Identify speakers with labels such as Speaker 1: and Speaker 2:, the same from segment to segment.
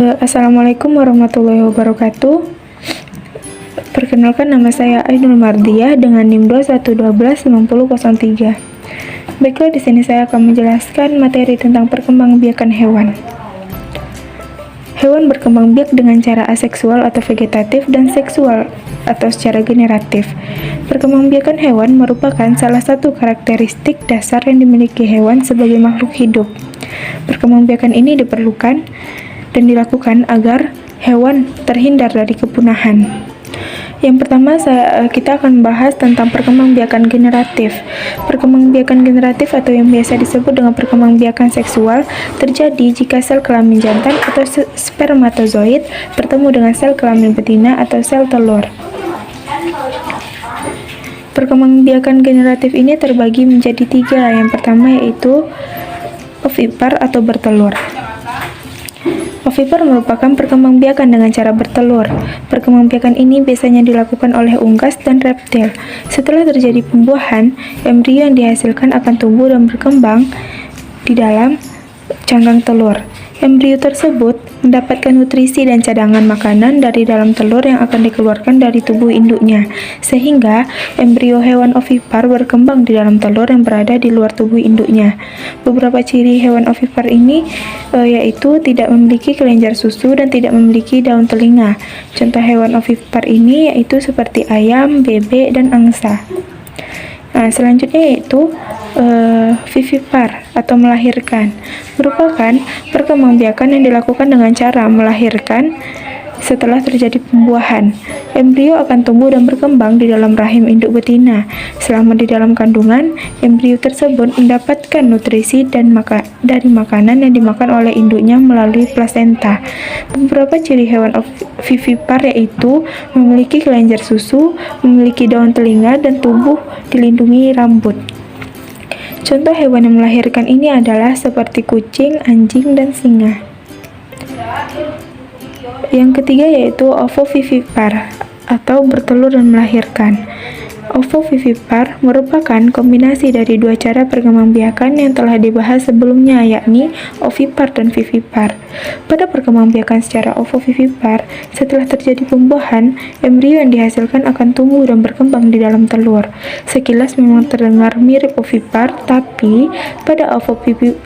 Speaker 1: Assalamualaikum warahmatullahi wabarakatuh. Perkenalkan, nama saya Ainul Mardiah dengan NIM 21129003. Baiklah, di sini saya akan menjelaskan materi tentang perkembangbiakan hewan. Hewan berkembang biak dengan cara aseksual atau vegetatif dan seksual atau secara generatif. Perkembangbiakan hewan merupakan salah satu karakteristik dasar yang dimiliki hewan sebagai makhluk hidup. Perkembangbiakan ini diperlukan dan dilakukan agar hewan terhindar dari kepunahan. Yang pertama, kita akan membahas tentang perkembangbiakan generatif. Perkembangbiakan generatif atau yang biasa disebut dengan perkembangbiakan seksual terjadi jika sel kelamin jantan atau spermatozoid bertemu dengan sel kelamin betina atau sel telur. Perkembangbiakan generatif ini terbagi menjadi 3. Yang pertama yaitu ovipar atau bertelur. Ovipar merupakan perkembangbiakan dengan cara bertelur. Perkembangbiakan ini biasanya dilakukan oleh unggas dan reptil. Setelah terjadi pembuahan, embrio yang dihasilkan akan tumbuh dan berkembang di dalam cangkang telur. Embrio tersebut mendapatkan nutrisi dan cadangan makanan dari dalam telur yang akan dikeluarkan dari tubuh induknya, sehingga embrio hewan ovipar berkembang di dalam telur yang berada di luar tubuh induknya. Beberapa ciri hewan ovipar ini yaitu tidak memiliki kelenjar susu dan tidak memiliki daun telinga. Contoh hewan ovipar ini yaitu seperti ayam, bebek, dan angsa. Nah, selanjutnya yaitu vivipar atau melahirkan. Merupakan perkembangbiakan yang dilakukan dengan cara melahirkan setelah terjadi pembuahan. Embrio akan tumbuh dan berkembang di dalam rahim induk betina. Selama di dalam kandungan, embrio tersebut mendapatkan nutrisi dan dari makanan yang dimakan oleh induknya melalui plasenta. Beberapa ciri hewan vivipar yaitu memiliki kelenjar susu, memiliki daun telinga, dan tubuh dilindungi rambut. Contoh hewan yang melahirkan ini adalah seperti kucing, anjing, dan singa. Yang ketiga yaitu ovovivipar atau bertelur dan melahirkan. Ovovivipar merupakan kombinasi dari 2 cara perkembangbiakan yang telah dibahas sebelumnya, yakni ovipar dan vivipar. Pada perkembangbiakan secara ovovivipar, setelah terjadi pembuahan, embrio yang dihasilkan akan tumbuh dan berkembang di dalam telur. Sekilas memang terdengar mirip ovipar, tapi pada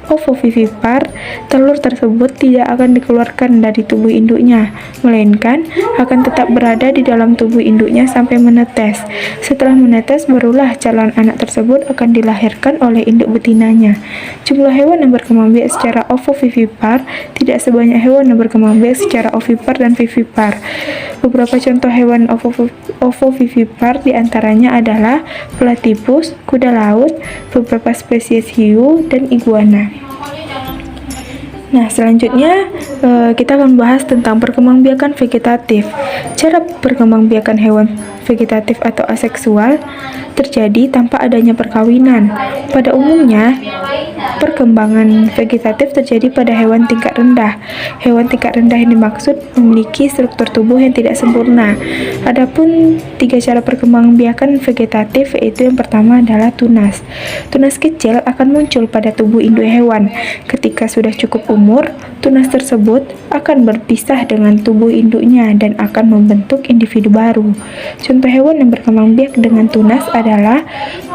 Speaker 1: ovovivipar, telur tersebut tidak akan dikeluarkan dari tubuh induknya, melainkan akan tetap berada di dalam tubuh induknya sampai menetes. Setelah menetes, barulah calon anak tersebut akan dilahirkan oleh induk betinanya. Jumlah hewan yang berkembang biak secara ovovivipar tidak sebanyak hewan yang berkembang biak secara ovipar dan vivipar. Beberapa contoh hewan ovovivipar diantaranya adalah platypus, kuda laut, beberapa spesies hiu, dan iguana. Nah, selanjutnya kita akan membahas tentang perkembangbiakan vegetatif. Cara perkembangbiakan hewan vegetatif atau aseksual terjadi tanpa adanya perkawinan. Pada umumnya, perkembangan vegetatif terjadi pada hewan tingkat rendah. Hewan tingkat rendah yang dimaksud memiliki struktur tubuh yang tidak sempurna. Adapun 3 cara perkembangbiakan vegetatif yaitu yang pertama adalah tunas. Tunas kecil akan muncul pada tubuh induk hewan. Ketika sudah cukup umur, tunas tersebut akan berpisah dengan tubuh induknya dan akan membentuk individu baru. Contoh hewan yang berkembang biak dengan tunas adalah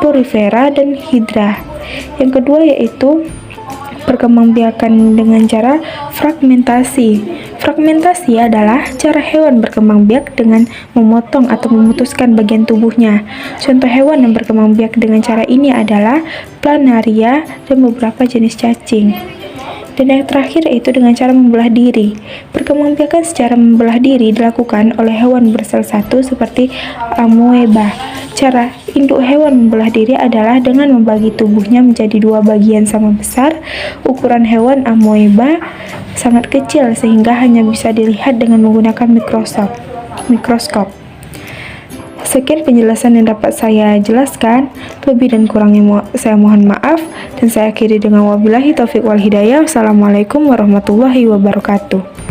Speaker 1: porifera dan hidra. Yang kedua yaitu perkembangbiakan dengan cara fragmentasi. Fragmentasi adalah cara hewan berkembang biak dengan memotong atau memutuskan bagian tubuhnya. Contoh hewan yang berkembang biak dengan cara ini adalah planaria dan beberapa jenis cacing. Dan yang terakhir yaitu dengan cara membelah diri. Perkembangbiakan secara membelah diri dilakukan oleh hewan bersel satu seperti amoeba. Cara induk hewan membelah diri adalah dengan membagi tubuhnya menjadi 2 bagian sama besar. Ukuran hewan amoeba sangat kecil sehingga hanya bisa dilihat dengan menggunakan mikroskop. Sekian penjelasan yang dapat saya jelaskan. Lebih dan kurangnya saya mohon maaf, dan saya akhiri dengan wabillahi taufiq wal hidayah. Wassalamualaikum warahmatullahi wabarakatuh.